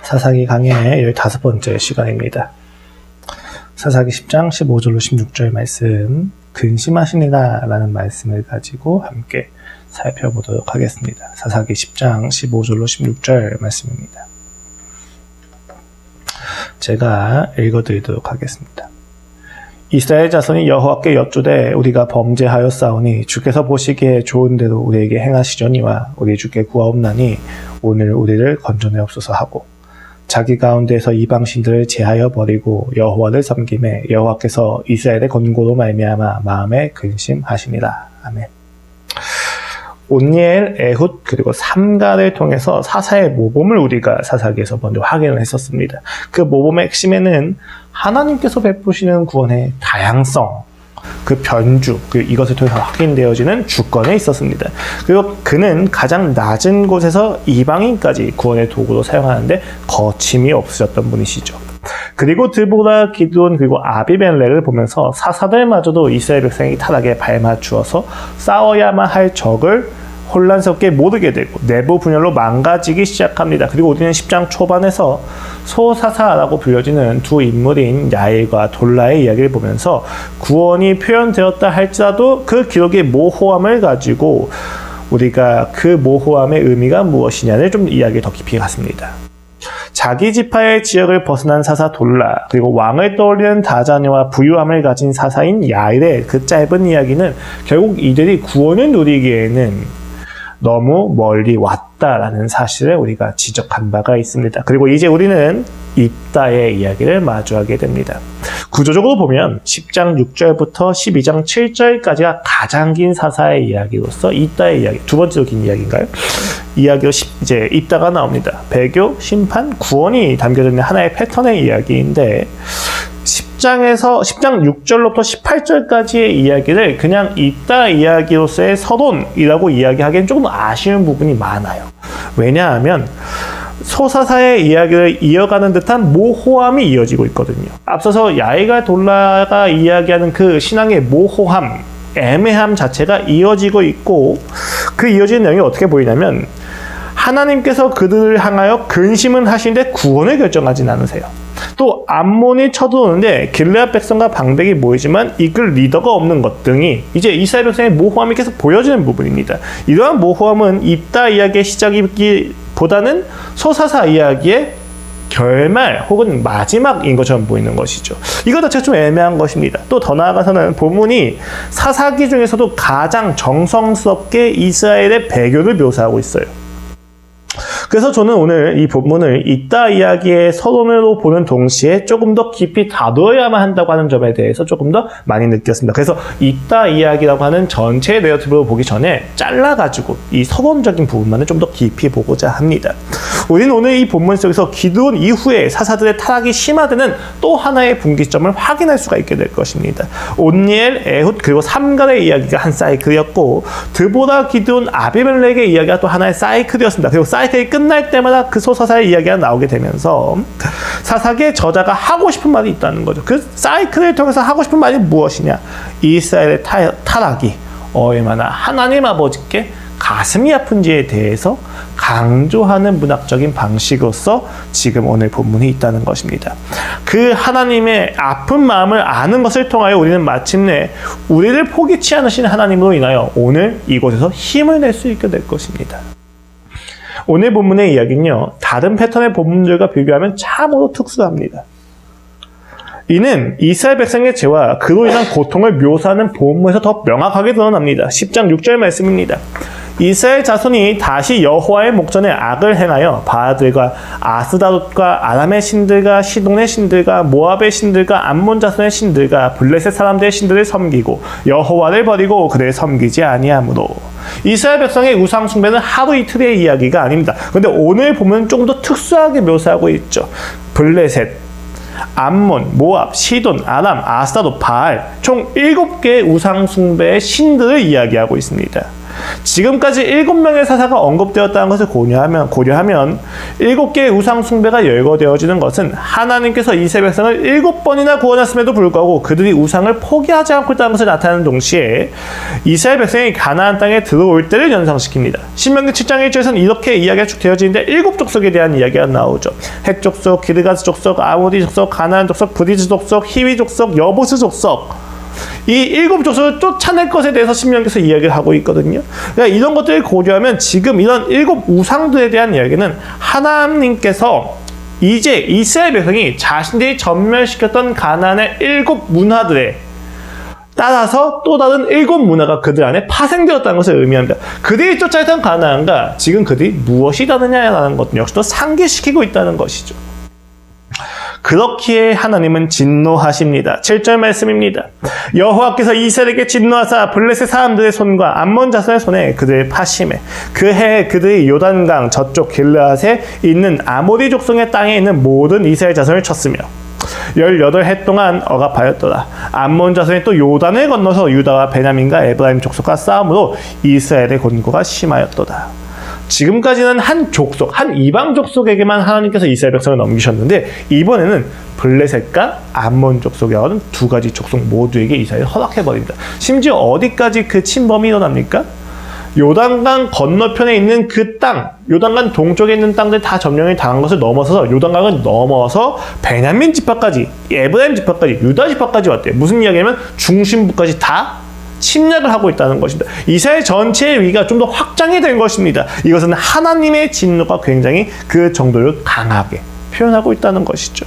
사사기 강의 15번째 시간입니다. 사사기 10장 15절로 16절 말씀, 근심하시니라 라는 말씀을 가지고 함께 살펴보도록 하겠습니다. 사사기 10장 15절로 16절 말씀입니다. 제가 읽어드리도록 하겠습니다. 이스라엘 자손이 여호와께 여쭈되 우리가 범죄하였사오니 주께서 보시기에 좋은 대로 우리에게 행하시려니와 우리 주께 구하옵나니 오늘 우리를 건져내옵소서 하고 자기 가운데에서 이방신들을 제하여 버리고 여호와를 섬김에 여호와께서 이스라엘의 권고로 말미암아 마음에 근심하시니라. 아멘. 온니엘, 에훗, 그리고 삼갈을 통해서 사사의 모범을 우리가 사사기에서 먼저 확인을 했었습니다. 그 모범의 핵심에는 하나님께서 베푸시는 구원의 다양성, 그 변주, 이것을 통해서 확인되어지는 주권에 있었습니다. 그리고 그는 가장 낮은 곳에서 이방인까지 구원의 도구로 사용하는데 거침이 없으셨던 분이시죠. 그리고 드보라, 기드온, 그리고 아비멜렉을 보면서 사사들마저도 이스라엘 백성이 타락에 발맞추어서 싸워야만 할 적을 혼란스럽게 모르게 되고 내부 분열로 망가지기 시작합니다. 그리고 우리는 10장 초반에서 소사사라고 불려지는 두 인물인 야일과 돌라의 이야기를 보면서 구원이 표현되었다 할지라도 그 기록의 모호함을 가지고 우리가 그 모호함의 의미가 무엇이냐를 좀 이야기 더 깊이 갔습니다. 자기 지파의 지역을 벗어난 사사 돌라, 그리고 왕을 떠올리는 다자녀와 부유함을 가진 사사인 야일의 그 짧은 이야기는 결국 이들이 구원을 누리기에는 너무 멀리 왔다라는 사실을 우리가 지적한 바가 있습니다. 그리고 이제 우리는 입다의 이야기를 마주하게 됩니다. 구조적으로 보면 10장 6절부터 12장 7절까지가 가장 긴 사사의 이야기로서 입다의 이야기, 두 번째로 긴 이야기인가요? 이야기로 이제 입다가 나옵니다. 배교, 심판, 구원이 담겨져 있는 하나의 패턴의 이야기인데 10장 6절로부터 18절까지의 이야기를 그냥 입다 이야기로서의 서론이라고 이야기하기엔 조금 아쉬운 부분이 많아요. 왜냐하면 소사사의 이야기를 이어가는 듯한 모호함이 이어지고 있거든요. 앞서서 야일과 돌라가 이야기하는 그 신앙의 모호함, 애매함 자체가 이어지고 있고 그 이어지는 내용이 어떻게 보이냐면 하나님께서 그들을 향하여 근심은 하시는데 구원을 결정하진 않으세요. 또 암몬이 쳐들어오는데 길르앗 백성과 방백이 모이지만 이끌 리더가 없는 것 등이 이제 이스라엘 백성의 모호함이 계속 보여지는 부분입니다. 이러한 모호함은 입다 이야기의 시작이기보다는 소사사 이야기의 결말 혹은 마지막인 것처럼 보이는 것이죠. 이거 자체가 좀 애매한 것입니다. 또 더 나아가서는 본문이 사사기 중에서도 가장 정성스럽게 이스라엘의 배교를 묘사하고 있어요. 그래서 저는 오늘 이 본문을 입다 이야기의 서론으로 보는 동시에 조금 더 깊이 다루어야만 한다고 하는 점에 대해서 조금 더 많이 느꼈습니다. 그래서 입다 이야기라고 하는 전체 내러티브로 보기 전에 잘라가지고 이 서론적인 부분만을 좀 더 깊이 보고자 합니다. 우리는 오늘 이 본문 속에서 기드온 이후에 사사들의 타락이 심화되는 또 하나의 분기점을 확인할 수가 있게 될 것입니다. 온니엘, 에훗, 그리고 삼갈의 이야기가 한 사이클이었고 드보라, 기드온, 아비멜렉의 이야기가 또 하나의 사이클이었습니다. 그리고 사이클이 끝날 때마다 그 소사사의 이야기가 나오게 되면서 사사기의 저자가 하고 싶은 말이 있다는 거죠. 그 사이클을 통해서 하고 싶은 말이 무엇이냐? 이스라엘의 타락이 얼마나 하나님 아버지께 가슴이 아픈지에 대해서 강조하는 문학적인 방식으로서 지금 오늘 본문이 있다는 것입니다. 그 하나님의 아픈 마음을 아는 것을 통하여 우리는 마침내 우리를 포기치 않으신 하나님으로 인하여 오늘 이곳에서 힘을 낼 수 있게 될 것입니다. 오늘 본문의 이야기는요, 다른 패턴의 본문들과 비교하면 참으로 특수합니다. 이는 이스라엘 백성의 죄와 그로 인한 고통을 묘사하는 본문에서 더 명확하게 드러납니다. 10장 6절 말씀입니다. 이스라엘 자손이 다시 여호와의 목전에 악을 행하여 바알들과 아스다롯과 아람의 신들과 시돈의 신들과 모압의 신들과 암몬 자손의 신들과 블레셋 사람들의 신들을 섬기고 여호와를 버리고 그를 섬기지 아니하므로. 이스라엘 백성의 우상 숭배는 하루 이틀의 이야기가 아닙니다. 그런데 오늘 보면 조금 더 특수하게 묘사하고 있죠. 블레셋, 암몬, 모압, 시돈, 아람, 아스다롯, 바알 총 7개의 우상 숭배의 신들을 이야기하고 있습니다. 지금까지 7명의 사사가 언급되었다는 것을 고려하면 7개의 우상 숭배가 열거되어지는 것은 하나님께서 이스라엘 백성을 7번이나 구원했음에도 불구하고 그들이 우상을 포기하지 않고 있다는 것을 나타내는 동시에 이스라엘 백성이 가나안 땅에 들어올 때를 연상시킵니다. 신명기 7장 1절에서는 이렇게 이야기가 쭉 되어지는데 7족속에 대한 이야기가 나오죠. 헷 족속, 기르가스 족속, 아모리 족속, 가나안 족속, 브리즈 족속, 히위 족속, 여부스 족속, 이 7족속을 쫓아낼 것에 대해서 신명기에서 이야기를 하고 있거든요. 그러니까 이런 것들을 고려하면 지금 이런 7 우상들에 대한 이야기는 하나님께서 이제 이스라엘 백성이 자신들이 전멸시켰던 가나안의 7 문화들에 따라서 또 다른 7 문화가 그들 안에 파생되었다는 것을 의미합니다. 그들이 쫓아냈던 가나안과 지금 그들이 무엇이 다르냐라는 것 역시도 상기시키고 있다는 것이죠. 그렇기에 하나님은 진노하십니다. 7절 말씀입니다. 여호와께서 이스라엘에게 진노하사 블레셋 사람들의 손과 암몬 자손의 손에 그들을 파심해 그 해에 그들이 요단강 저쪽 길르앗에 있는 아모리 족속의 땅에 있는 모든 이스라엘 자손을 쳤으며 18해 동안 억압하였더라. 암몬 자손이 또 요단을 건너서 유다와 베냐민과 에브라임 족속과 싸움으로 이스라엘의 곤고가 심하였도다. 지금까지는 한 족속, 한 이방 족속에게만 하나님께서 이스라엘 백성을 넘기셨는데 이번에는 블레셋과 암몬 족속에 어른 2가지 족속 모두에게 이스라엘을 허락해버립니다. 심지어 어디까지 그 침범이 일어납니까? 요단강 건너편에 있는 그 땅, 요단강 동쪽에 있는 땅들 다 점령이 당한 것을 넘어서서 요단강을 넘어서 베냐민 지파까지, 에브라임 지파까지, 유다 지파까지 왔대요. 무슨 이야기냐면 중심부까지 다 침략을 하고 있다는 것입니다. 이스라엘 전체의 위기가 좀 더 확장이 된 것입니다. 이것은 하나님의 진노가 굉장히 그 정도로 강하게 표현하고 있다는 것이죠.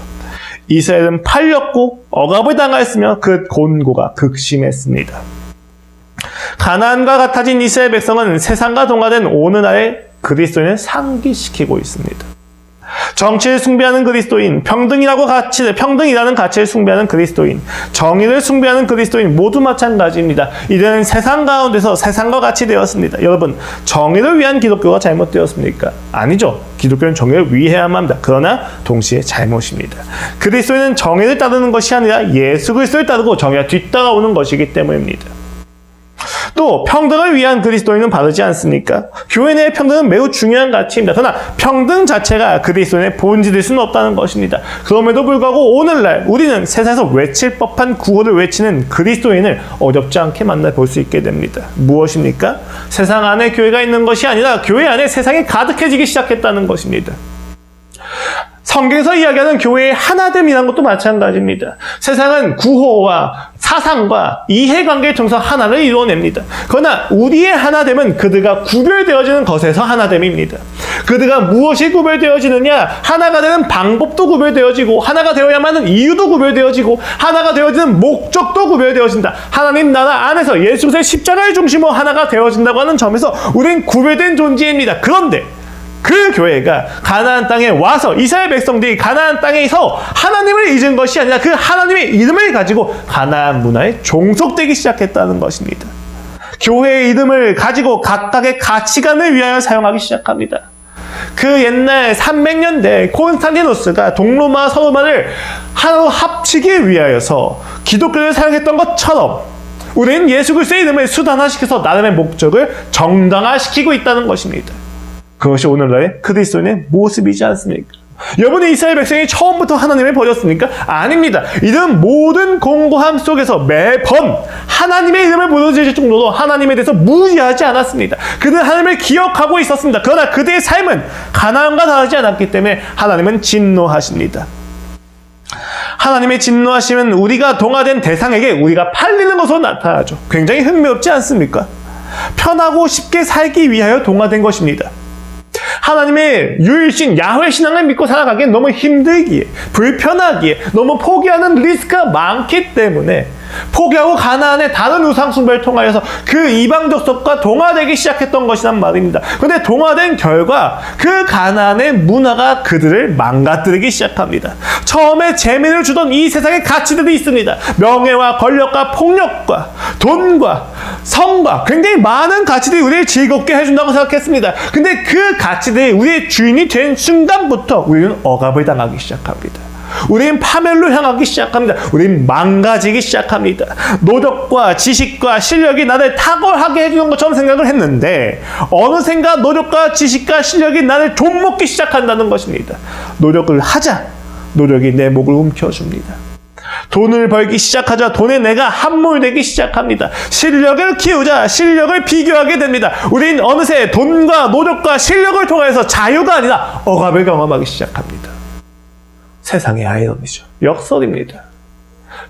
이스라엘은 팔렸고 억압을 당하였으며 그 곤고가 극심했습니다. 가나안과 같아진 이스라엘 백성은 세상과 동화된 오늘날의 그리스도인을 상기시키고 있습니다. 정치를 숭배하는 그리스도인, 평등이라는 가치를 숭배하는 그리스도인, 정의를 숭배하는 그리스도인 모두 마찬가지입니다. 이들은 세상 가운데서 세상과 같이 되었습니다. 여러분, 정의를 위한 기독교가 잘못되었습니까? 아니죠. 기독교는 정의를 위해야만 합니다. 그러나 동시에 잘못입니다. 그리스도인은 정의를 따르는 것이 아니라 예수 그리스도를 따르고 정의가 뒤따라오는 것이기 때문입니다. 또 평등을 위한 그리스도인은 바르지 않습니까? 교회 내의 평등은 매우 중요한 가치입니다. 그러나 평등 자체가 그리스도인의 본질일 수는 없다는 것입니다. 그럼에도 불구하고 오늘날 우리는 세상에서 외칠 법한 구호를 외치는 그리스도인을 어렵지 않게 만나볼 수 있게 됩니다. 무엇입니까? 세상 안에 교회가 있는 것이 아니라 교회 안에 세상이 가득해지기 시작했다는 것입니다. 성경에서 이야기하는 교회의 하나됨이라는 것도 마찬가지입니다. 세상은 구호와 사상과 이해관계를 통해서 하나를 이루어냅니다. 그러나 우리의 하나됨은 그들과 구별되어지는 것에서 하나됨입니다. 그들과 무엇이 구별되어지느냐? 하나가 되는 방법도 구별되어지고 하나가 되어야만 하는 이유도 구별되어지고 하나가 되어지는 목적도 구별되어진다. 하나님 나라 안에서 예수 그리스도의 십자가를 중심으로 하나가 되어진다고 하는 점에서 우리는 구별된 존재입니다. 그런데 그 교회가 가나안 땅에 와서 이스라엘 백성들이 가나안 땅에서 하나님을 잊은 것이 아니라 그 하나님의 이름을 가지고 가나안 문화에 종속되기 시작했다는 것입니다. 교회의 이름을 가지고 각각의 가치관을 위하여 사용하기 시작합니다. 그 옛날 300년대 콘스탄티누스가 동로마 서로마를 하나로 합치기 위하여서 기독교를 사용했던 것처럼 우리는 예수 그리스도의 이름을 수단화시켜서 나름의 목적을 정당화시키고 있다는 것입니다. 그것이 오늘날의 그리스도인의 모습이지 않습니까? 여러분이 이스라엘 백성이 처음부터 하나님을 버렸습니까? 아닙니다. 이들은 모든 공고함 속에서 매번 하나님의 이름을 부르짖을 정도로 하나님에 대해서 무시하지 않았습니다. 그들은 하나님을 기억하고 있었습니다. 그러나 그들의 삶은 가나안과 다르지 않았기 때문에 하나님은 진노하십니다. 하나님의 진노하심은 우리가 동화된 대상에게 우리가 팔리는 것으로 나타나죠. 굉장히 흥미롭지 않습니까? 편하고 쉽게 살기 위하여 동화된 것입니다. 하나님의 유일신 야훼 신앙을 믿고 살아가기엔 너무 힘들기에, 불편하기에, 너무 포기하는 리스크가 많기 때문에 포기하고 가나안의 다른 우상 숭배를 통하여서 그 이방 족속과 동화되기 시작했던 것이란 말입니다. 그런데 동화된 결과 그 가나안의 문화가 그들을 망가뜨리기 시작합니다. 처음에 재미를 주던 이 세상의 가치들이 있습니다. 명예와 권력과 폭력과 돈과 성과 굉장히 많은 가치들이 우리를 즐겁게 해준다고 생각했습니다. 근데 그 가치들이 우리의 주인이 된 순간부터 우리는 억압을 당하기 시작합니다. 우린 파멸로 향하기 시작합니다. 우린 망가지기 시작합니다. 노력과 지식과 실력이 나를 탁월하게 해주는 것처럼 생각을 했는데 어느샌가 노력과 지식과 실력이 나를 좀먹기 시작한다는 것입니다. 노력을 하자 노력이 내 목을 움켜줍니다. 돈을 벌기 시작하자 돈에 내가 함몰되기 시작합니다. 실력을 키우자 실력을 비교하게 됩니다. 우린 어느새 돈과 노력과 실력을 통해서 자유가 아니라 억압을 경험하기 시작합니다. 세상의 아이러니죠. 역설입니다.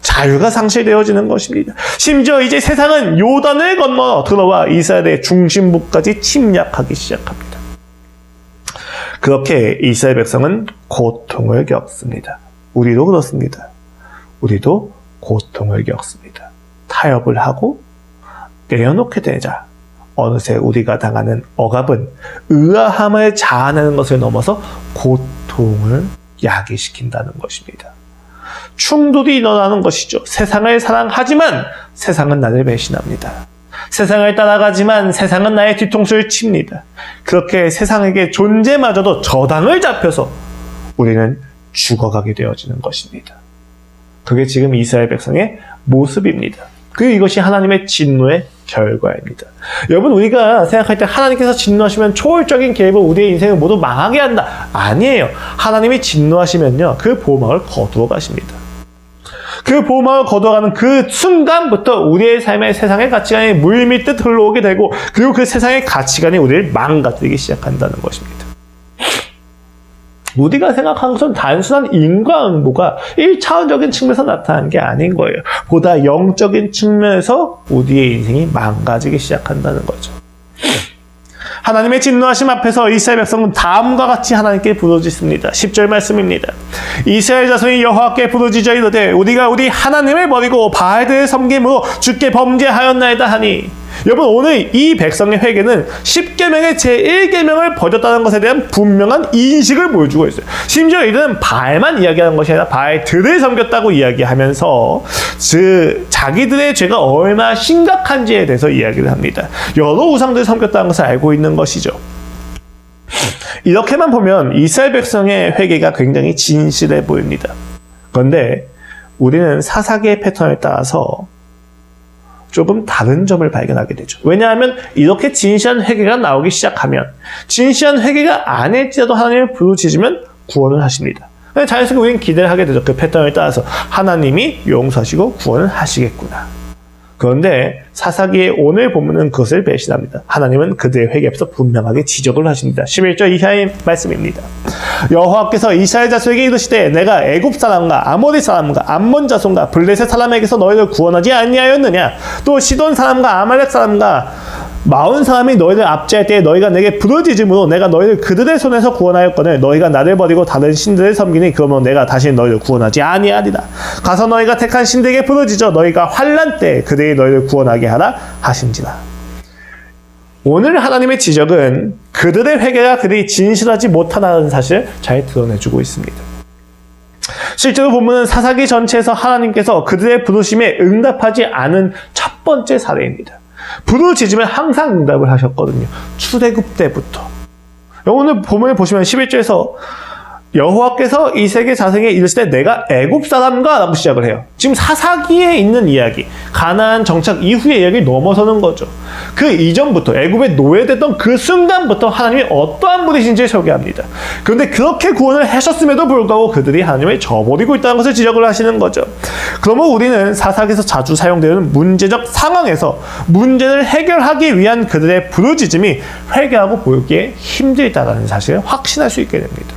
자유가 상실되어지는 것입니다. 심지어 이제 세상은 요단을 건너 들어와 이스라엘의 중심부까지 침략하기 시작합니다. 그렇게 이스라엘 백성은 고통을 겪습니다. 우리도 그렇습니다. 우리도 고통을 겪습니다. 타협을 하고 내려놓게 되자 어느새 우리가 당하는 억압은 의아함을 자아내는 것을 넘어서 고통을 야기시킨다는 것입니다. 충돌이 일어나는 것이죠. 세상을 사랑하지만 세상은 나를 배신합니다. 세상을 따라가지만 세상은 나의 뒤통수를 칩니다. 그렇게 세상에게 존재마저도 저당을 잡혀서 우리는 죽어가게 되어지는 것입니다. 그게 지금 이스라엘 백성의 모습입니다. 그리고 이것이 하나님의 진노의 결과입니다. 여러분 우리가 생각할 때 하나님께서 진노하시면 초월적인 계획으로 우리의 인생을 모두 망하게 한다. 아니에요. 하나님이 진노하시면요. 그 보호막을 거두어 가십니다. 그 보호막을 거두어가는 그 순간부터 우리의 삶의 세상의 가치관이 물밀듯 흘러오게 되고 그리고 그 세상의 가치관이 우리를 망가뜨리기 시작한다는 것입니다. 우리가 생각하는 것은 단순한 인과응보가 1차원적인 측면에서 나타나는 게 아닌 거예요. 보다 영적인 측면에서 우리의 인생이 망가지기 시작한다는 거죠. 하나님의 진노하심 앞에서 이스라엘 백성은 다음과 같이 하나님께 부르짖습니다. 10절 말씀입니다. 이스라엘 자손이 여호와께 부르짖어 이르되 우리가 우리 하나님을 버리고 바알들을 섬김으로 주께 범죄하였나이다 하니. 여러분 오늘 이 백성의 회개는 10계명의 제1계명을 버렸다는 것에 대한 분명한 인식을 보여주고 있어요. 심지어 이들은 바알만 이야기하는 것이 아니라 바알들을 섬겼다고 이야기하면서 자기들의 죄가 얼마나 심각한지에 대해서 이야기를 합니다. 여러 우상들을 섬겼다는 것을 알고 있는 것이죠. 이렇게만 보면 이스라엘 백성의 회개가 굉장히 진실해 보입니다. 그런데 우리는 사사기의 패턴을 따라서 조금 다른 점을 발견하게 되죠. 왜냐하면 이렇게 진실한 회개가 나오기 시작하면 진실한 회개가 아닐지라도 하나님을 부르짖으면 구원을 하십니다. 자연스럽게 우리는 기대를 하게 되죠. 그 패턴을 따라서 하나님이 용서하시고 구원을 하시겠구나. 그런데 사사기의 오늘 본문은 그것을 배신합니다. 하나님은 그들의 회개 앞에서 분명하게 지적을 하십니다. 11절 이하의 말씀입니다. 여호와께서 이스라엘 자손에게 이르시되 내가 애굽 사람과 아모리 사람과 암몬 자손과 블레셋 사람에게서 너희를 구원하지 아니하였느냐. 또 시돈 사람과 아말렉 사람과 마온 사람이 너희를 압제할 때에 너희가 내게 부르짖음으로 내가 너희를 그들의 손에서 구원하였거늘 너희가 나를 버리고 다른 신들을 섬기니 그러면 내가 다시 너희를 구원하지 아니하리라. 가서 너희가 택한 신들에게 부르짖어 너희가 환난 때에 그들이 너희를 구원하게 하라 하신지라. 오늘 하나님의 지적은 그들의 회개가 그들이 진실하지 못하다는 사실을 잘 드러내주고 있습니다. 실제로 본문은 사사기 전체에서 하나님께서 그들의 부르심에 응답하지 않은 첫 번째 사례입니다. 부르짖으면 항상 응답을 하셨거든요. 출애굽 때부터. 오늘 본문을 보시면 11절에서 여호와께서 이스라엘 자손에게 이르시되 내가 애굽 사람과 라고 시작을 해요. 지금 사사기에 있는 이야기, 가나안 정착 이후의 이야기를 넘어서는 거죠. 그 이전부터 애굽에 노예됐던 그 순간부터 하나님이 어떠한 분이신지를 소개합니다. 그런데 그렇게 구원을 하셨음에도 불구하고 그들이 하나님을 저버리고 있다는 것을 지적을 하시는 거죠. 그러면 우리는 사사기에서 자주 사용되는 문제적 상황에서 문제를 해결하기 위한 그들의 부르짖음이 회개하고 보기에 힘들다는 사실을 확신할 수 있게 됩니다.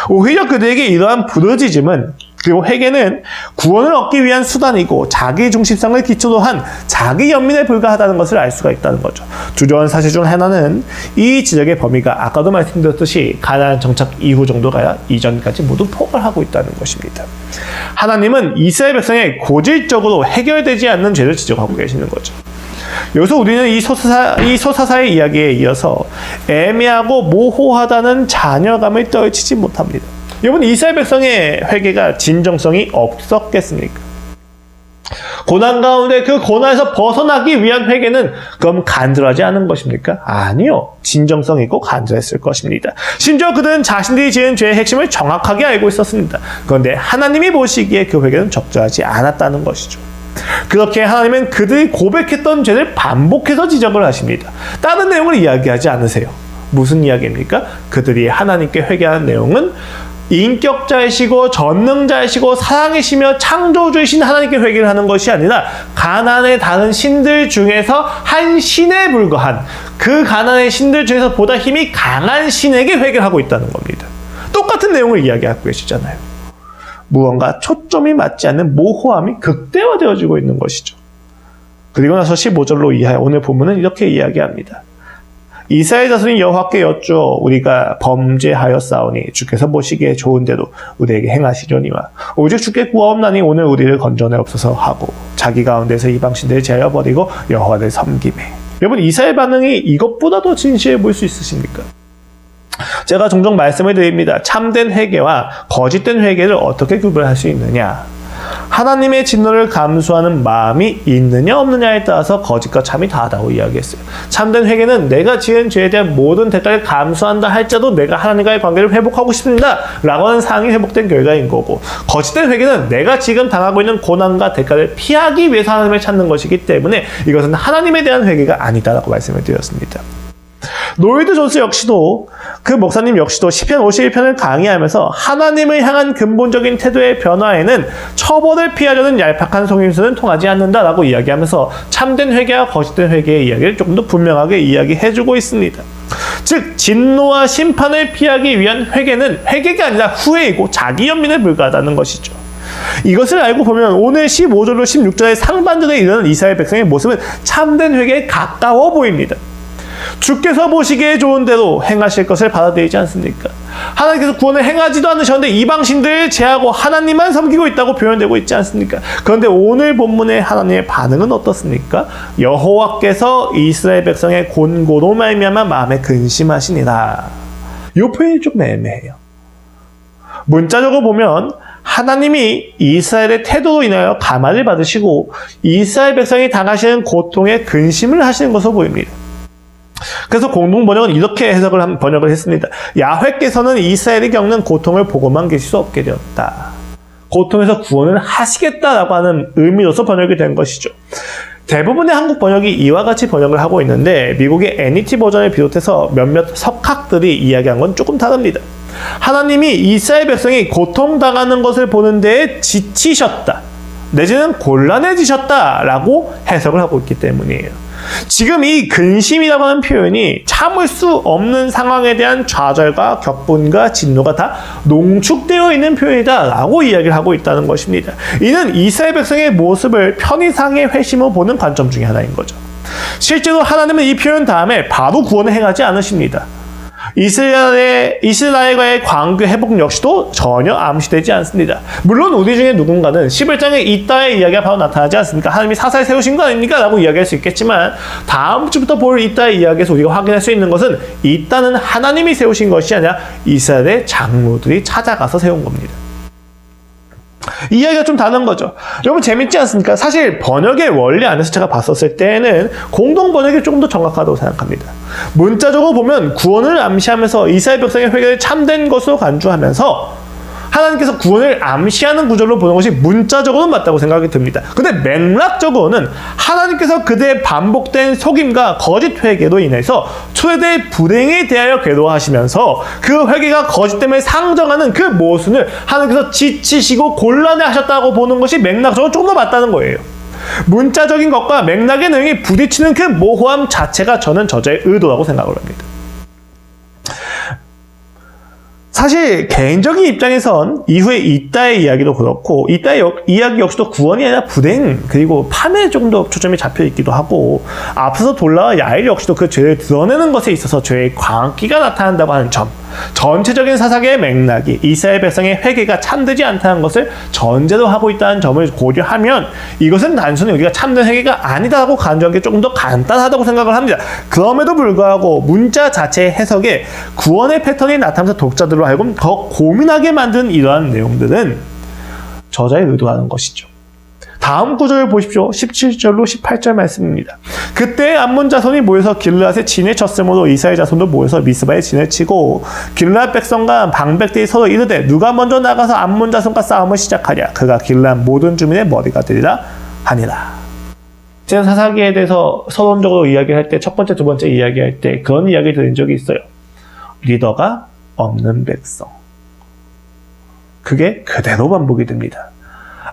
오히려 그들에게 이러한 부르짖음은 그리고 회개는 구원을 얻기 위한 수단이고 자기 중심성을 기초로 한 자기 연민에 불과하다는 것을 알 수가 있다는 거죠. 주저한 사실 중 하나는 이 지적의 범위가 아까도 말씀드렸듯이 가나안 정착 이후 정도가 아니라 이전까지 모두 포괄하고 있다는 것입니다. 하나님은 이스라엘 백성의 고질적으로 해결되지 않는 죄를 지적하고 계시는 거죠. 여기서 우리는 이 소사사의 이야기에 이어서 애매하고 모호하다는 잔여감을 떨치지 못합니다. 여러분 이스라엘 백성의 회개가 진정성이 없었겠습니까? 고난 가운데 그 고난에서 벗어나기 위한 회개는 그럼 간절하지 않은 것입니까? 아니요. 진정성 있고 간절했을 것입니다. 심지어 그들은 자신들이 지은 죄의 핵심을 정확하게 알고 있었습니다. 그런데 하나님이 보시기에 그 회개는 적절하지 않았다는 것이죠. 그렇게 하나님은 그들이 고백했던 죄를 반복해서 지적을 하십니다. 다른 내용을 이야기하지 않으세요. 무슨 이야기입니까? 그들이 하나님께 회개하는 내용은 인격자이시고 전능자이시고 사랑이시며 창조주이신 하나님께 회개를 하는 것이 아니라 가나안의 다른 신들 중에서 한 신에 불과한 그 가나안의 신들 중에서 보다 힘이 강한 신에게 회개를 하고 있다는 겁니다. 똑같은 내용을 이야기하고 계시잖아요. 무언가 초점이 맞지 않는 모호함이 극대화되어지고 있는 것이죠. 그리고 나서 15절로 이하에 오늘 본문은 이렇게 이야기합니다. 이스라엘 자손이 여호와께 여쭈어 우리가 범죄하였사오니 주께서 보시기에 좋은 대로 우리에게 행하시려니와 오직 주께 구하옵나니 오늘 우리를 건져내옵소서 하고 자기 가운데서 이방신들을 제하여 버리고 여호와를 섬기매. 여러분, 이스라엘 반응이 이것보다 더 진실해 보일 수 있으십니까? 제가 종종 말씀을 드립니다. 참된 회개와 거짓된 회개를 어떻게 구별할 수 있느냐? 하나님의 진노를 감수하는 마음이 있느냐 없느냐에 따라서 거짓과 참이 다르다고 이야기했어요. 참된 회개는 내가 지은 죄에 대한 모든 대가를 감수한다 할지라도 내가 하나님과의 관계를 회복하고 싶습니다 라고 하는 사항이 회복된 결과인 거고, 거짓된 회개는 내가 지금 당하고 있는 고난과 대가를 피하기 위해서 하나님을 찾는 것이기 때문에 이것은 하나님에 대한 회개가 아니다라고 말씀을 드렸습니다. 노이드 존스 역시도, 그 목사님 역시도 시편 51편을 강의하면서 하나님을 향한 근본적인 태도의 변화에는 처벌을 피하려는 얄팍한 속임수는 통하지 않는다라고 이야기하면서 참된 회개와 거짓된 회개의 이야기를 조금 더 분명하게 이야기해주고 있습니다. 즉 진노와 심판을 피하기 위한 회개는 회개가 아니라 후회이고 자기 연민에 불과하다는 것이죠. 이것을 알고 보면 오늘 15절로 16절의 상반절에 이르는 이스라엘 백성의 모습은 참된 회개에 가까워 보입니다. 주께서 보시기에 좋은 대로 행하실 것을 받아들이지 않습니까? 하나님께서 구원을 행하지도 않으셨는데 이방신들을 제하고 하나님만 섬기고 있다고 표현되고 있지 않습니까? 그런데 오늘 본문의 하나님의 반응은 어떻습니까? 여호와께서 이스라엘 백성의 곤고로 말미암아 마음에 근심하시니라. 이 표현이 좀 애매해요. 문자적으로 보면 하나님이 이스라엘의 태도로 인하여 가만을 받으시고 이스라엘 백성이 당하시는 고통에 근심을 하시는 것으로 보입니다. 그래서 공동 번역은 이렇게 번역을 했습니다. 야훼께서는 이스라엘이 겪는 고통을 보고만 계실 수 없게 되었다. 고통에서 구원을 하시겠다라고 하는 의미로서 번역이 된 것이죠. 대부분의 한국 번역이 이와 같이 번역을 하고 있는데 미국의 NET 버전을 비롯해서 몇몇 석학들이 이야기한 건 조금 다릅니다. 하나님이 이스라엘 백성이 고통당하는 것을 보는 데에 지치셨다, 내지는 곤란해지셨다라고 해석을 하고 있기 때문이에요. 지금 이 근심이라고 하는 표현이 참을 수 없는 상황에 대한 좌절과 격분과 진노가 다 농축되어 있는 표현이다 라고 이야기를 하고 있다는 것입니다. 이는 이스라엘 백성의 모습을 편의상의 회심으로 보는 관점 중에 하나인 거죠. 실제로 하나님은 이 표현 다음에 바로 구원을 행하지 않으십니다. 이스라엘과의 관계 회복 역시도 전혀 암시되지 않습니다. 물론 우리 중에 누군가는 11장에 이따의 이야기가 바로 나타나지 않습니까? 하나님이 사사를 세우신 거 아닙니까? 라고 이야기할 수 있겠지만 다음 주부터 볼 이따의 이야기에서 우리가 확인할 수 있는 것은 이따는 하나님이 세우신 것이 아니라 이스라엘의 장로들이 찾아가서 세운 겁니다. 이 이야기가 좀 다른 거죠. 여러분 재밌지 않습니까? 사실 번역의 원리 안에서 제가 봤었을 때는 공동 번역이 조금 더 정확하다고 생각합니다. 문자적으로 보면 구원을 암시하면서 이스라엘 백성의 회개를 참된 것으로 간주하면서 하나님께서 구원을 암시하는 구절로 보는 것이 문자적으로는 맞다고 생각이 듭니다. 근데 맥락적으로는 하나님께서 그들의 반복된 속임과 거짓 회개로 인해서 초대의 불행에 대하여 괴로워하시면서 그 회개가 거짓됨을 상정하는 그 모순을 하나님께서 지치시고 곤란해 하셨다고 보는 것이 맥락적으로 좀 더 맞다는 거예요. 문자적인 것과 맥락의 내용이 부딪히는 그 모호함 자체가 저는 저자의 의도라고 생각을 합니다. 사실 개인적인 입장에선 이후에 이따의 이야기도 그렇고 이따의 이야기 역시도 구원이 아니라 불행 그리고 파멸에 조금 더 초점이 잡혀 있기도 하고, 앞서서 돌라와 야일 역시도 그 죄를 드러내는 것에 있어서 죄의 광기가 나타난다고 하는 점, 전체적인 사사계의 맥락이 이스라엘 백성의 회개가 참되지 않다는 것을 전제로 하고 있다는 점을 고려하면 이것은 단순히 우리가 참된 회개가 아니다라고 간주하는 게 조금 더 간단하다고 생각을 합니다. 그럼에도 불구하고 문자 자체의 해석에 구원의 패턴이 나타나면서 독자들로 하여금 더 고민하게 만든 이러한 내용들은 저자의 의도라는 것이죠. 다음 구절을 보십시오. 17절로 18절 말씀입니다. 그때 암몬 자손이 모여서 길르앗에 진을 쳤으므로 이스라엘 자손도 모여서 미스바에 진을 치고 길르앗 백성과 방백들이 서로 이르되 누가 먼저 나가서 암몬 자손과 싸움을 시작하랴. 그가 길르앗 모든 주민의 머리가 되리라 하니라. 제가 사사기에 대해서 서론적으로 이야기할 때 첫 번째, 두 번째 이야기할 때 그런 이야기 들은 적이 있어요. 리더가 없는 백성. 그게 그대로 반복이 됩니다.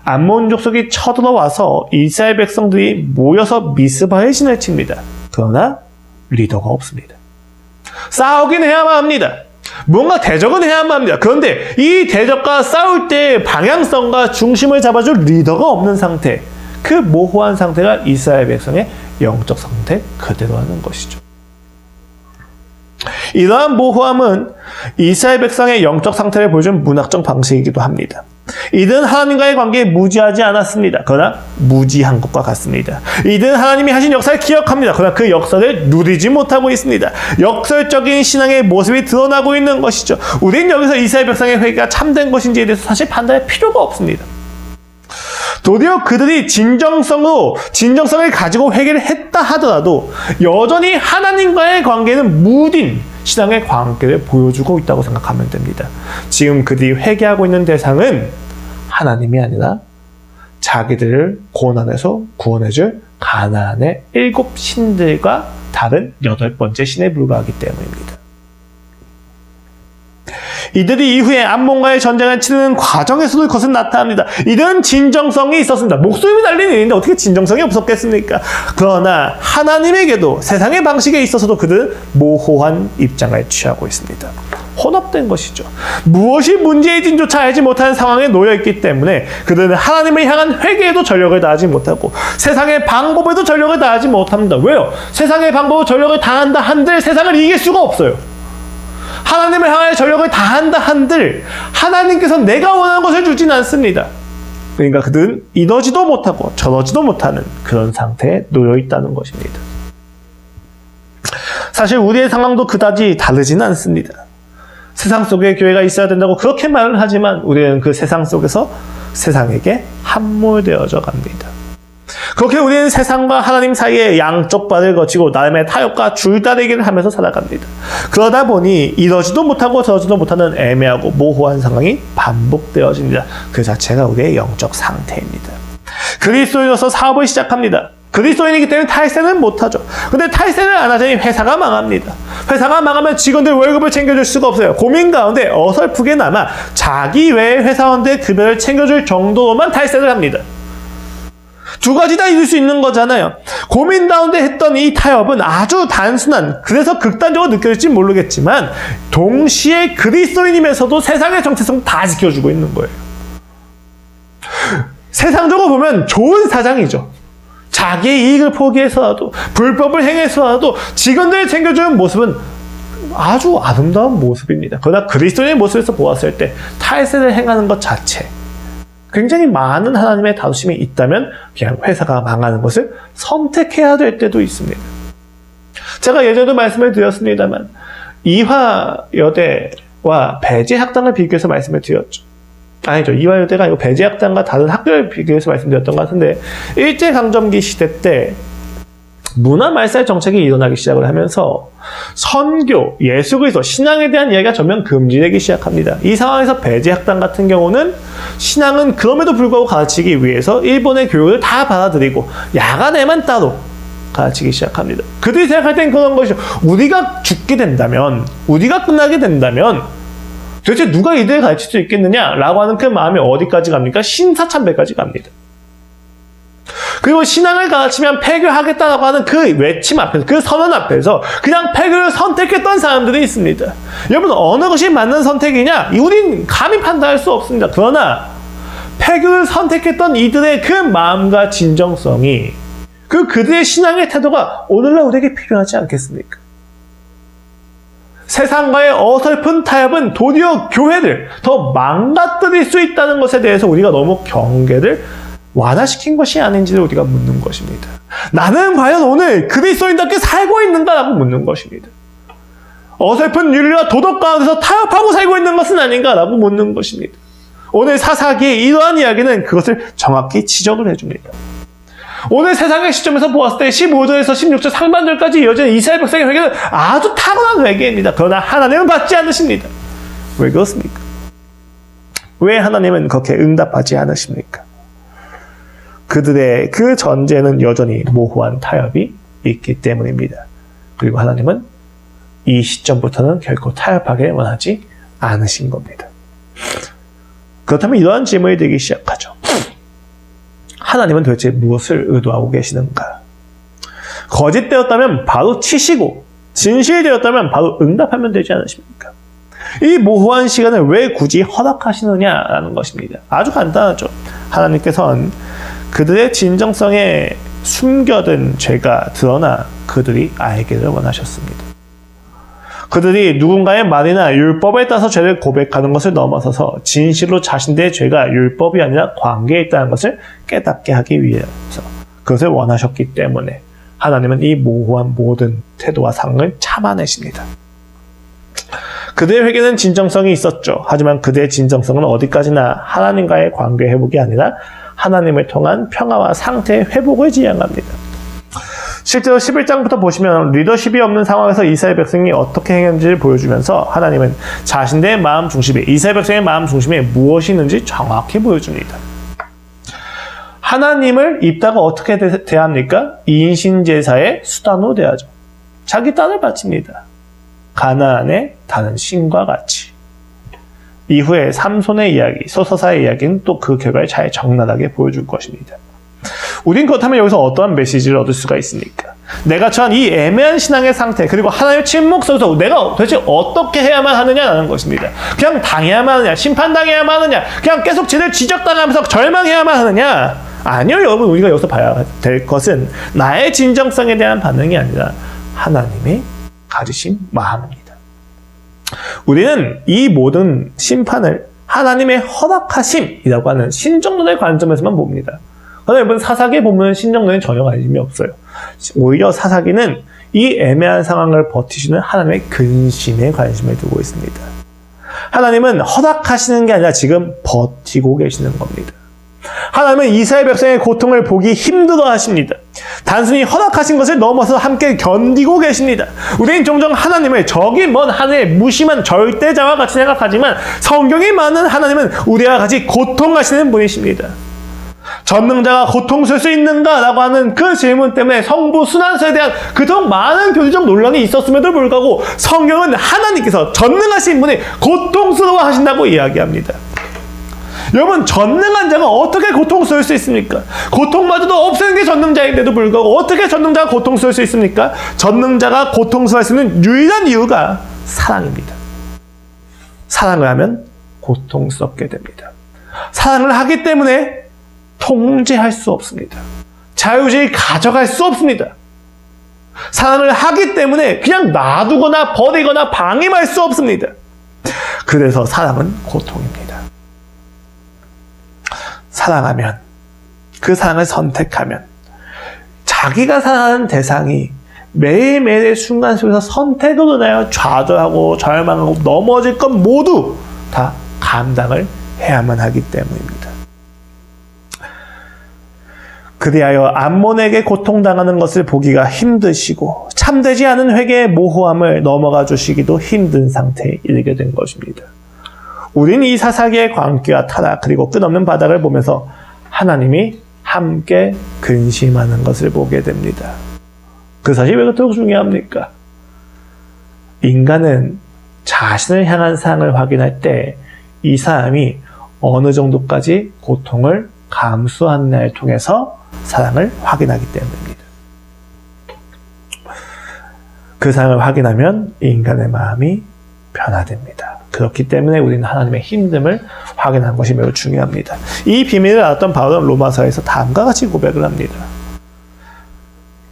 암몬 족속이 쳐들어와서 이스라엘 백성들이 모여서 미스바에 진을 칩니다. 그러나 리더가 없습니다. 싸우긴 해야만 합니다. 뭔가 대적은 해야만 합니다. 그런데 이 대적과 싸울 때 방향성과 중심을 잡아줄 리더가 없는 상태, 그 모호한 상태가 이스라엘 백성의 영적 상태 그대로 하는 것이죠. 이러한 모호함은 이스라엘 백성의 영적 상태를 보여준 문학적 방식이기도 합니다. 이들은 하나님과의 관계에 무지하지 않았습니다. 그러나 무지한 것과 같습니다. 이들은 하나님이 하신 역사를 기억합니다. 그러나 그 역사를 누리지 못하고 있습니다. 역설적인 신앙의 모습이 드러나고 있는 것이죠. 우리는 여기서 이스라엘 백성의 회개가 참된 것인지에 대해서 사실 판단할 필요가 없습니다. 도리어 그들이 진정성을 가지고 회개를 했다 하더라도 여전히 하나님과의 관계는 무딘 신앙의 관계를 보여주고 있다고 생각하면 됩니다. 지금 그들이 회개하고 있는 대상은 하나님이 아니라 자기들을 고난에서 구원해줄 가나안의 7 신들과 다른 8번째 신에 불과하기 때문입니다. 이들이 이후에 암몬과의 전쟁을 치르는 과정에서도 그것은 나타납니다. 이들은 진정성이 있었습니다. 목숨이 달린 일인데 어떻게 진정성이 없었겠습니까? 그러나 하나님에게도 세상의 방식에 있어서도 그들은 모호한 입장을 취하고 있습니다. 혼합된 것이죠. 무엇이 문제인지조차 알지 못하는 상황에 놓여있기 때문에 그들은 하나님을 향한 회개에도 전력을 다하지 못하고 세상의 방법에도 전력을 다하지 못합니다. 왜요? 세상의 방법으로 전력을 다한다 한들 세상을 이길 수가 없어요. 하나님을 향하여 전력을 다한다 한들 하나님께서 내가 원하는 것을 주진 않습니다. 그러니까 그들은 이러지도 못하고 저러지도 못하는 그런 상태에 놓여 있다는 것입니다. 사실 우리의 상황도 그다지 다르지는 않습니다. 세상 속에 교회가 있어야 된다고 그렇게 말을 하지만 우리는 그 세상 속에서 세상에게 함몰되어져 갑니다. 그렇게 우리는 세상과 하나님 사이에 양쪽 발을 거치고 나름의 타협과 줄다리기를 하면서 살아갑니다. 그러다 보니 이러지도 못하고 저러지도 못하는 애매하고 모호한 상황이 반복되어집니다. 그 자체가 우리의 영적 상태입니다. 그리스도인으로서 사업을 시작합니다. 그리스도인이기 때문에 탈세는 못하죠. 근데 탈세를 안 하자니 회사가 망합니다. 회사가 망하면 직원들 월급을 챙겨줄 수가 없어요. 고민 가운데 어설프게나마 자기 외의 회사원들의 급여를 챙겨줄 정도로만 탈세를 합니다. 두 가지 다 이룰 수 있는 거잖아요. 고민 가운데 했던 이 타협은 아주 단순한, 그래서 극단적으로 느껴질지 모르겠지만 동시에 그리스도인이면서도 세상의 정체성 다 지켜주고 있는 거예요. 세상적으로 보면 좋은 사장이죠. 자기의 이익을 포기해서라도 불법을 행해서라도 직원들을 챙겨주는 모습은 아주 아름다운 모습입니다. 그러나 그리스도인의 모습에서 보았을 때 탈세를 행하는 것 자체, 굉장히 많은 하나님의 다루심이 있다면 그냥 회사가 망하는 것을 선택해야 될 때도 있습니다. 제가 예전에도 말씀을 드렸습니다만 이화여대와 배제학당을 비교해서 말씀을 드렸죠. 아니죠. 이화여대가 아니고 배제학당과 다른 학교를 비교해서 말씀드렸던 것 같은데 일제강점기 시대 때 문화말살 정책이 일어나기 시작을 하면서 선교, 예수그리스도, 신앙에 대한 이야기가 전면 금지되기 시작합니다. 이 상황에서 배제학당 같은 경우는 신앙은 그럼에도 불구하고 가르치기 위해서 일본의 교육을 다 받아들이고 야간에만 따로 가르치기 시작합니다. 그들이 생각할 땐 그런 것이죠. 우리가 죽게 된다면, 우리가 끝나게 된다면 도대체 누가 이들을 가르칠 수 있겠느냐라고 하는 그 마음이 어디까지 갑니까? 신사참배까지 갑니다. 그리고 신앙을 가르치면 폐교하겠다라고 하는 그 외침 앞에서, 그 선언 앞에서 그냥 폐교를 선택했던 사람들이 있습니다. 여러분, 어느 것이 맞는 선택이냐? 우린 감히 판단할 수 없습니다. 그러나 폐교를 선택했던 이들의 그 마음과 진정성이, 그들의 신앙의 태도가 오늘날 우리에게 필요하지 않겠습니까? 세상과의 어설픈 타협은 도리어 교회를 더 망가뜨릴 수 있다는 것에 대해서 우리가 너무 경계를 완화시킨 것이 아닌지를 우리가 묻는 것입니다. 나는 과연 오늘 그리스도인답게 살고 있는가라고 묻는 것입니다. 어설픈 윤리와 도덕 가운데서 타협하고 살고 있는 것은 아닌가라고 묻는 것입니다. 오늘 사사기의 이러한 이야기는 그것을 정확히 지적을 해줍니다. 오늘 세상의 시점에서 보았을 때 15절에서 16절 상반절까지 이어지는 이스라엘 백성의 회개는 아주 탁월한 회개입니다. 그러나 하나님은 받지 않으십니다. 왜 그렇습니까? 왜 하나님은 그렇게 응답하지 않으십니까? 그들의 그 전제는 여전히 모호한 타협이 있기 때문입니다. 그리고 하나님은 이 시점부터는 결코 타협하길 원하지 않으신 겁니다. 그렇다면 이러한 질문이 되기 시작하죠. 하나님은 도대체 무엇을 의도하고 계시는가? 거짓되었다면 바로 치시고 진실되었다면 바로 응답하면 되지 않으십니까? 이 모호한 시간을 왜 굳이 허락하시느냐라는 것입니다. 아주 간단하죠. 하나님께서는 그들의 진정성에 숨겨둔 죄가 드러나 그들이 알기를 원하셨습니다. 그들이 누군가의 말이나 율법에 따라서 죄를 고백하는 것을 넘어서서 진실로 자신들의 죄가 율법이 아니라 관계에 있다는 것을 깨닫게 하기 위해서 그것을 원하셨기 때문에 하나님은 이 모호한 모든 태도와 상황을 참아내십니다. 그들의 회개는 진정성이 있었죠. 하지만 그들의 진정성은 어디까지나 하나님과의 관계 회복이 아니라 하나님을 통한 평화와 상태의 회복을 지향합니다. 실제로 11장부터 보시면 리더십이 없는 상황에서 이스라엘 백성이 어떻게 행했는지를 보여주면서 하나님은 자신들의 마음 중심에, 이스라엘 백성의 마음 중심에 무엇이 있는지 정확히 보여줍니다. 하나님을 입다가 어떻게 대합니까? 인신제사의 수단으로 대하죠. 자기 딸을 바칩니다. 가나안의 다른 신과 같이. 이후에 삼손의 이야기, 소서사의 이야기는 또 그 결과를 잘 적나라하게 보여줄 것입니다. 우린 그렇다면 여기서 어떠한 메시지를 얻을 수가 있습니까? 내가 처한 이 애매한 신앙의 상태, 그리고 하나님의 침묵 속에서 내가 도대체 어떻게 해야만 하느냐라는 것입니다. 그냥 당해야만 하느냐, 심판당해야만 하느냐, 그냥 계속 죄를 지적당하면서 절망해야만 하느냐? 아니요, 여러분. 우리가 여기서 봐야 될 것은 나의 진정성에 대한 반응이 아니라 하나님의 가지신 마음입니다. 우리는 이 모든 심판을 하나님의 허락하심이라고 하는 신정론의 관점에서만 봅니다. 그러나 여러분, 사사기에 보면 신정론에 전혀 관심이 없어요. 오히려 사사기는 이 애매한 상황을 버티시는 하나님의 근심에 관심을 두고 있습니다. 하나님은 허락하시는 게 아니라 지금 버티고 계시는 겁니다. 하나님은 이스라엘 백성의 고통을 보기 힘들어 하십니다. 단순히 허락하신 것을 넘어서 함께 견디고 계십니다. 우리는 종종 하나님을 저기 먼 하늘의 무심한 절대자와 같이 생각하지만 성경이 많은 하나님은 우리와 같이 고통하시는 분이십니다. 전능자가 고통스러울 수 있는가라고 하는 그 질문 때문에 성부 순환설에 대한 그동안 많은 교리적 논란이 있었음에도 불구하고 성경은 하나님께서 전능하신 분이 고통스러워 하신다고 이야기합니다. 여러분, 전능한 자가 어떻게 고통스러울 수 있습니까? 고통마저도 없애는 게 전능자인데도 불구하고 어떻게 전능자가 고통스러울 수 있습니까? 전능자가 고통스러울 수 있는 유일한 이유가 사랑입니다. 사랑을 하면 고통스럽게 됩니다. 사랑을 하기 때문에 통제할 수 없습니다. 자유주의 가져갈 수 없습니다. 사랑을 하기 때문에 그냥 놔두거나 버리거나 방임할 수 없습니다. 그래서 사랑은 고통입니다. 사랑하면, 그 사랑을 선택하면 자기가 사랑하는 대상이 매일매일의 순간 속에서 선택으로 인하여 좌절하고 절망하고 넘어질 것 모두 다 감당을 해야만 하기 때문입니다. 그리하여 암몬에게 고통당하는 것을 보기가 힘드시고 참되지 않은 회개의 모호함을 넘어가 주시기도 힘든 상태에 이르게 된 것입니다. 우리는 이 사사기의 광기와 타락 그리고 끝없는 바닥을 보면서 하나님이 함께 근심하는 것을 보게 됩니다. 그 사실이 왜 그렇게 중요합니까? 인간은 자신을 향한 사랑을 확인할 때 이 사람이 어느 정도까지 고통을 감수하느냐를 통해서 사랑을 확인하기 때문입니다. 그 사랑을 확인하면 인간의 마음이 변화됩니다. 그렇기 때문에 우리는 하나님의 힘듦을 확인하는 것이 매우 중요합니다. 이 비밀을 알았던 바울은 로마서에서 다음과 같이 고백을 합니다.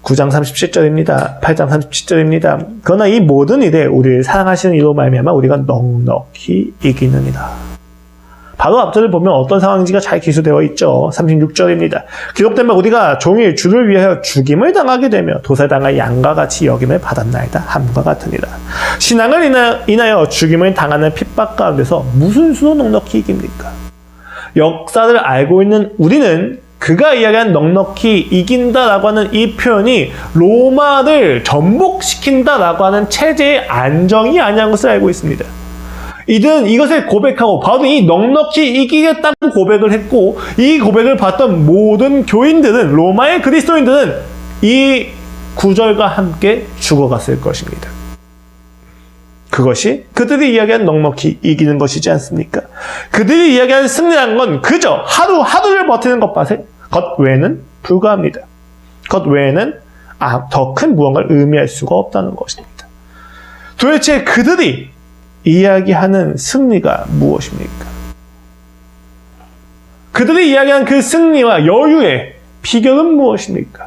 9장 37절입니다. 8장 37절입니다. 그러나 이 모든 일에 우리를 사랑하시는 이로 말미암아 우리가 넉넉히 이기느니라. 바로 앞절을 보면 어떤 상황인지가 잘 기술되어 있죠. 36절입니다. 기록된 바 우리가 종일 주를 위하여 죽임을 당하게 되며 도살당할 양과 같이 여김을 받았나이다 함과 같으니라. 신앙을 인하여 죽임을 당하는 핍박 가운데서 무슨 수로 넉넉히 이깁니까? 역사를 알고 있는 우리는 그가 이야기한 넉넉히 이긴다라고 하는 이 표현이 로마를 전복시킨다라고 하는 체제의 안정이 아니한 것을 알고 있습니다. 이들은 이것을 고백하고 바로 이 넉넉히 이기겠다고 고백을 했고, 이 고백을 봤던 모든 교인들은, 로마의 그리스도인들은 이 구절과 함께 죽어갔을 것입니다. 그것이 그들이 이야기한 넉넉히 이기는 것이지 않습니까? 그들이 이야기하는 승리라는 건 그저 하루하루를 버티는 것 외에는 불가합니다. 것 외에는 더 큰 무언가를 의미할 수가 없다는 것입니다. 도대체 그들이 이야기하는 승리가 무엇입니까? 그들이 이야기하는 그 승리와 여유의 비결은 무엇입니까?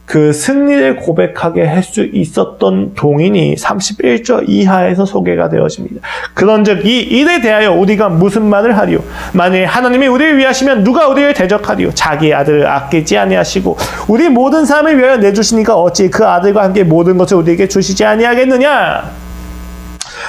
그 승리를 고백하게 할 수 있었던 동인이 31절 이하에서 소개가 되어집니다. 그런즉 이 일에 대하여 우리가 무슨 말을 하리요? 만일 하나님이 우리를 위하시면 누가 우리를 대적하리요? 자기의 아들을 아끼지 아니하시고 우리 모든 사람을 위하여 내주시니까 어찌 그 아들과 함께 모든 것을 우리에게 주시지 아니하겠느냐?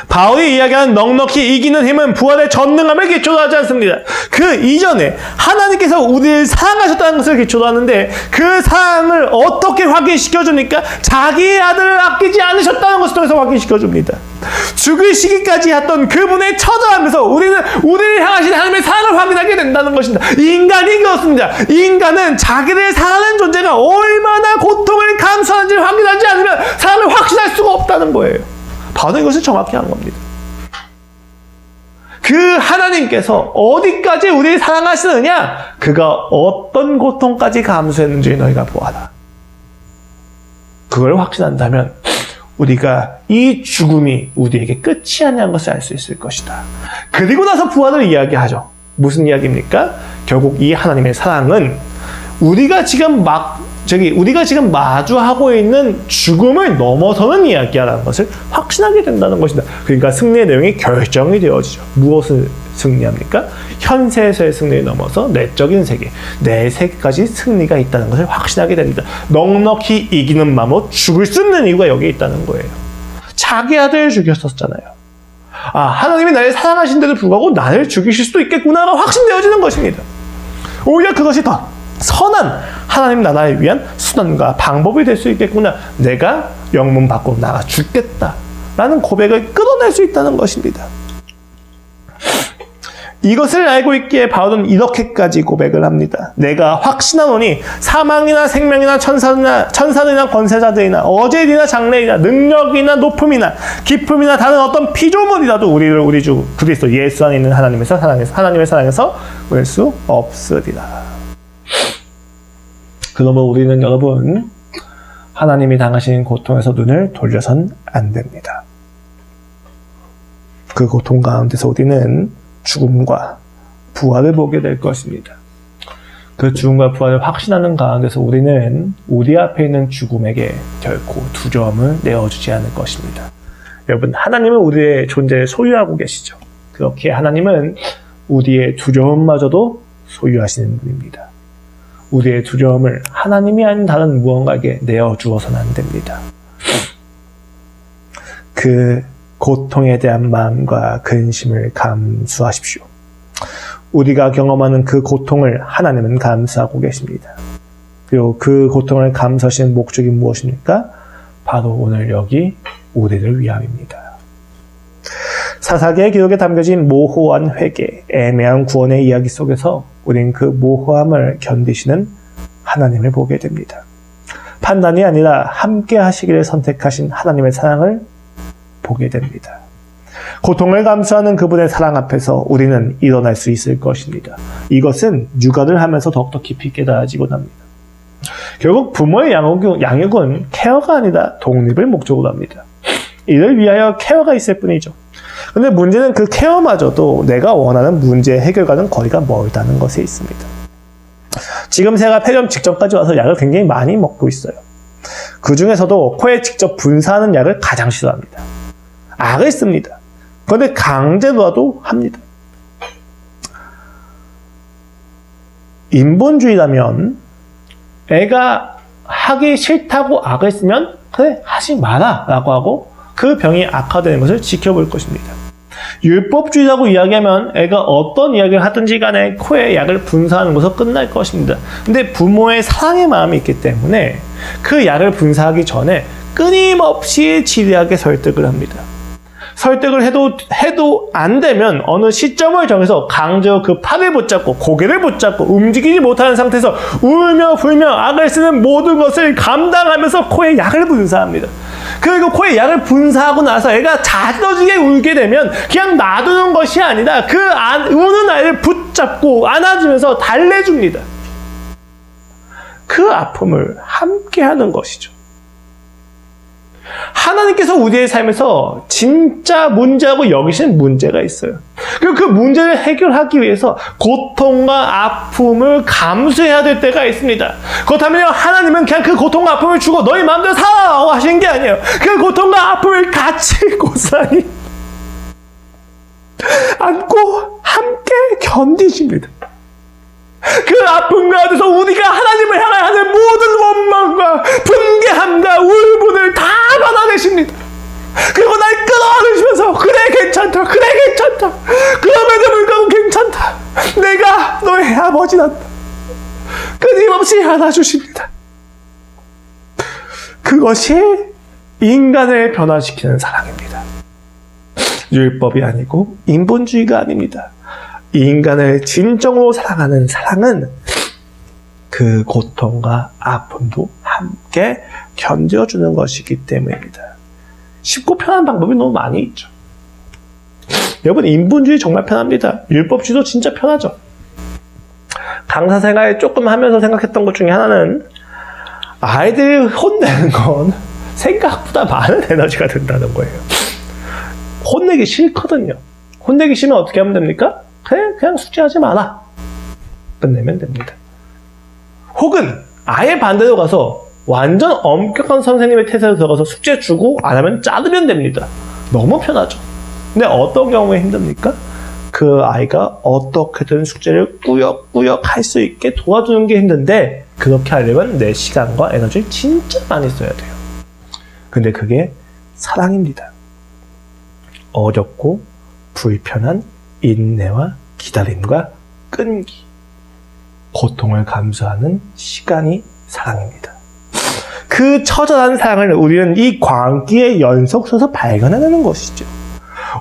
바울이 이야기하는 넉넉히 이기는 힘은 부활의 전능함을 기초로 하지 않습니다. 그 이전에 하나님께서 우리를 사랑하셨다는 것을 기초로 하는데, 그 사랑을 어떻게 확인시켜줍니까? 자기의 아들을 아끼지 않으셨다는 것을 통해서 확인시켜줍니다. 죽으시기까지 했던 그분의 처절함에서 우리를 향하신 하나님의 사랑을 확인하게 된다는 것입니다. 인간이 그렇습니다. 인간은 자기를 사랑하는 존재가 얼마나 고통을 감수하는지를 확인하지 않으면 사랑을 확신할 수가 없다는 거예요. 바로 이것을 정확히 한 겁니다. 그 하나님께서 어디까지 우리를 사랑하시느냐? 그가 어떤 고통까지 감수했는지 너희가 보아라. 그걸 확신한다면 우리가 이 죽음이 우리에게 끝이 아니한 것을 알 수 있을 것이다. 그리고 나서 부활을 이야기하죠. 무슨 이야기입니까? 결국 이 하나님의 사랑은 우리가 지금 마주하고 있는 죽음을 넘어서는 이야기라는 것을 확신하게 된다는 것이다. 그러니까 승리의 내용이 결정이 되어지죠. 무엇을 승리합니까? 현세에서의 승리를 넘어서 내적인 세계, 내 세계까지 승리가 있다는 것을 확신하게 됩니다. 넉넉히 이기는 마음으로 죽을 수 있는 이유가 여기에 있다는 거예요. 자기 아들을 죽였었잖아요. 하나님이 나를 사랑하신데도 불구하고 나를 죽이실 수도 있겠구나가 확신되어지는 것입니다. 오히려 그것이 더 선한 하나님 나라를 위한 수단과 방법이 될 수 있겠구나. 내가 영문 밖으로 나가 죽겠다라는 고백을 끌어낼 수 있다는 것입니다. 이것을 알고 있기에 바울은 이렇게까지 고백을 합니다. 내가 확신하노니 사망이나 생명이나 천사들이나 권세자들이나 어제일이나 장래이나 능력이나 높음이나 깊음이나 다른 어떤 피조물이라도 우리를 우리 주 그리스도 예수 안에 있는 하나님의 사랑에서 볼 수 없으리라. 그러므로 우리는 여러분, 하나님이 당하신 고통에서 눈을 돌려선 안 됩니다. 그 고통 가운데서 우리는 죽음과 부활을 보게 될 것입니다. 그 죽음과 부활을 확신하는 가운데서 우리는 우리 앞에 있는 죽음에게 결코 두려움을 내어주지 않을 것입니다. 여러분, 하나님은 우리의 존재를 소유하고 계시죠. 그렇게 하나님은 우리의 두려움마저도 소유하시는 분입니다. 우리의 두려움을 하나님이 아닌 다른 무언가에게 내어주어서는 안 됩니다. 그 고통에 대한 마음과 근심을 감수하십시오. 우리가 경험하는 그 고통을 하나님은 감수하고 계십니다. 그리고 그 고통을 감수하시는 목적이 무엇입니까? 바로 오늘 여기 우리를 위함입니다. 사사기의 기록에 담겨진 모호한 회개, 애매한 구원의 이야기 속에서 우린 그 모호함을 견디시는 하나님을 보게 됩니다. 판단이 아니라 함께 하시기를 선택하신 하나님의 사랑을 보게 됩니다. 고통을 감수하는 그분의 사랑 앞에서 우리는 일어날 수 있을 것입니다. 이것은 육아를 하면서 더욱더 깊이 깨달아지곤 합니다. 결국 부모의 양육은 케어가 아니라 독립을 목적으로 합니다. 이를 위하여 케어가 있을 뿐이죠. 근데 문제는 그 케어마저도 내가 원하는 문제 해결과는 거리가 멀다는 것에 있습니다. 지금 제가 폐렴 직전까지 와서 약을 굉장히 많이 먹고 있어요. 그 중에서도 코에 직접 분사하는 약을 가장 싫어합니다. 악을 씁니다. 그런데 강제로라도 합니다. 인본주의라면 애가 하기 싫다고 악을 쓰면 그래 하지 마라 라고 하고 그 병이 악화되는 것을 지켜볼 것입니다. 율법주의라고 이야기하면 애가 어떤 이야기를 하든지 간에 코에 약을 분사하는 것으로 끝날 것입니다. 근데 부모의 사랑의 마음이 있기 때문에 그 약을 분사하기 전에 끊임없이 지리하게 설득을 합니다. 설득을 해도 안 되면 어느 시점을 정해서 강제로 그 팔을 붙잡고 고개를 붙잡고 움직이지 못하는 상태에서 울며 불며 악을 쓰는 모든 것을 감당하면서 코에 약을 분사합니다. 그리고 코에 약을 분사하고 나서 애가 자지러지게 울게 되면 그냥 놔두는 것이 아니라 우는 아이를 붙잡고 안아주면서 달래줍니다. 그 아픔을 함께 하는 것이죠. 하나님께서 우리의 삶에서 진짜 문제라고 여기시는 문제가 있어요. 그리고 그 문제를 해결하기 위해서 고통과 아픔을 감수해야 될 때가 있습니다. 그렇다면 하나님은 그냥 그 고통과 아픔을 주고 너희 마음대로 살아라고 하시는 게 아니에요. 그 고통과 아픔을 같이 고스란히 안고 함께 견디십니다. 그 아픔 가운데서 우리가 하나님을 향해 하는 모든 원망과 분개함과 울분을 다 받아내십니다. 그리고 날 끌어안으시면서 그래 괜찮다 그럼에도 불구하고 괜찮다, 내가 너의 아버지란다, 끊임없이 안아주십니다. 그것이 인간을 변화시키는 사랑입니다. 율법이 아니고 인본주의가 아닙니다. 인간을 진정으로 사랑하는 사랑은 그 고통과 아픔도 함께 견뎌주는 것이기 때문입니다. 쉽고 편한 방법이 너무 많이 있죠. 여러분, 인본주의 정말 편합니다. 율법주의도 진짜 편하죠. 강사 생활 조금 하면서 생각했던 것 중에 하나는 아이들을 혼내는 건 생각보다 많은 에너지가 든다는 거예요. 혼내기 싫거든요. 혼내기 싫으면 어떻게 하면 됩니까? 그냥 숙제하지 마라. 끝내면 됩니다. 혹은 아예 반대로 가서 완전 엄격한 선생님의 태세로 들어가서 숙제 주고 안 하면 자르면 됩니다. 너무 편하죠. 근데 어떤 경우에 힘듭니까? 그 아이가 어떻게든 숙제를 꾸역꾸역 할 수 있게 도와주는 게 힘든데, 그렇게 하려면 내 시간과 에너지를 진짜 많이 써야 돼요. 근데 그게 사랑입니다. 어렵고 불편한 인내와 기다림과 끈기, 고통을 감수하는 시간이 사랑입니다. 그 처절한 사랑을 우리는 이 광기의 연속선에서 발견해내는 것이죠.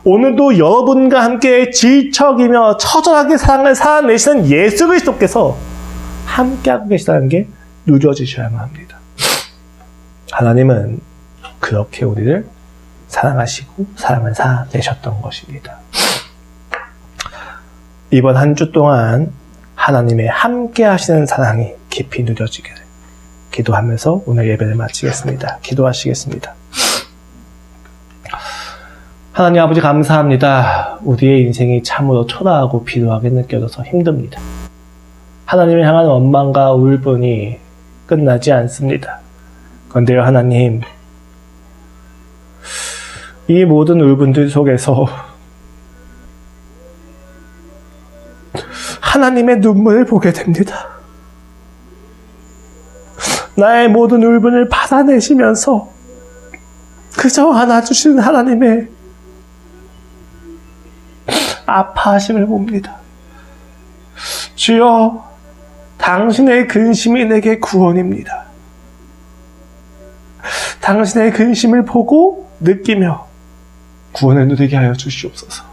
오늘도 여러분과 함께 질척이며 처절하게 사랑을 살아내시는 예수 그리스도께서 함께하고 계시다는 게 누려지셔야만 합니다. 하나님은 그렇게 우리를 사랑하시고 사랑을 살아내셨던 것입니다. 이번 한 주 동안 하나님의 함께 하시는 사랑이 깊이 누려지기를 기도하면서 오늘 예배를 마치겠습니다. 기도하시겠습니다. 하나님 아버지, 감사합니다. 우리의 인생이 참으로 초라하고 비루하게 느껴져서 힘듭니다. 하나님을 향한 원망과 울분이 끝나지 않습니다. 그런데요, 하나님, 이 모든 울분들 속에서 하나님의 눈물을 보게 됩니다. 나의 모든 울분을 받아내시면서 그저 안아주시는 하나님의 아파하심을 봅니다. 주여, 당신의 근심이 내게 구원입니다. 당신의 근심을 보고 느끼며 구원을 누리게 하여 주시옵소서.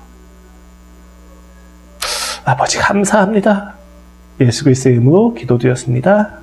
아버지, 감사합니다. 예수 그리스도의 이름으로 기도드렸습니다.